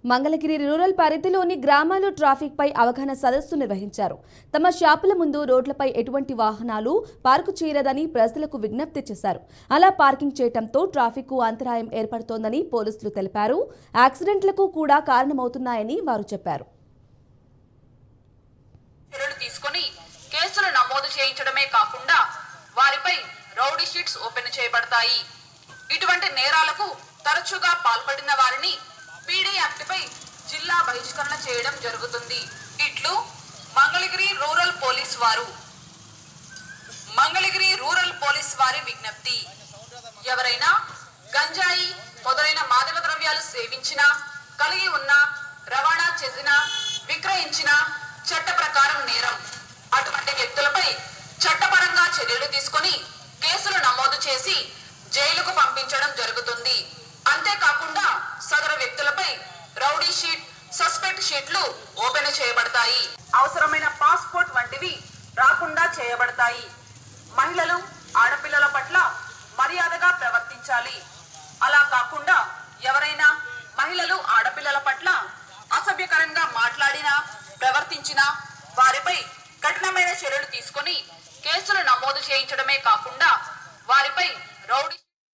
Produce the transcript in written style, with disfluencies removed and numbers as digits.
Mangalagiri rural పరిధిలోని గ్రామాల్లో traffic పై అవగాహన సదస్సు నిర్వహించారు. తమ షాపుల ముందు రోడ్లపై ఎటువంటి వాహనాలు పార్కు చేయరాదని ప్రజలకు విజ్ఞప్తి చేశారు. అలా పార్కింగ్ చేయడంతో ట్రాఫిక్ కు అంతరాయం ఏర్పడుతోందని పోలీసులు తెలిపారు. యాక్సిడెంట్లకు కూడా కారణమవుతున్నాయని వారు చెప్పారు. కేసులు నమోదు చేయించడమే కాకుండా వారిపై రౌడీ షీట్స్ ఓపెన్ చేయబడతాయి. ఇటువంటి నేరాలకు తరచుగా పాల్పడిన వారిని పీడీ యాక్ట్ పై జిల్లా బహిష్కరణ చేయడం జరుగుతుంది. ఇట్లు మంగళగిరి రూరల్ పోలీస్ వారి విజ్ఞప్తి. ఎవరైనా గంజాయి మొదలైన మాదక ద్రవ్యాలు సేవించినా, కలిగి ఉన్న, రవాణా చేసినా, విక్రయించిన చట్ట ప్రకారం నేరం. అటువంటి వ్యక్తులపై చట్టపరంగా చర్యలు తీసుకొని కేసులు నమోదు చేసి జైలుకు పంపించడం జరుగుతుంది. అంతేకాకుండా సదరు వ్యక్తులపై రౌడీ షీట్, సస్పెక్ట్ షీట్లు ఓపెన్ చేయబడతాయి. అవసరమైన పాస్పోర్ట్ వంటివి రాకుండా చేయబడతాయి. మహిళలు, ఆడపిల్లల పట్ల మర్యాదగా ప్రవర్తించాలి. అలా కాకుండా ఎవరైనా మహిళలు, ఆడపిల్లల పట్ల అసభ్యకరంగా మాట్లాడినా, ప్రవర్తించినా వారిపై కఠినమైన చర్యలు తీసుకొని కేసులు నమోదు చేయించడమే కాకుండా వారిపై రౌడీ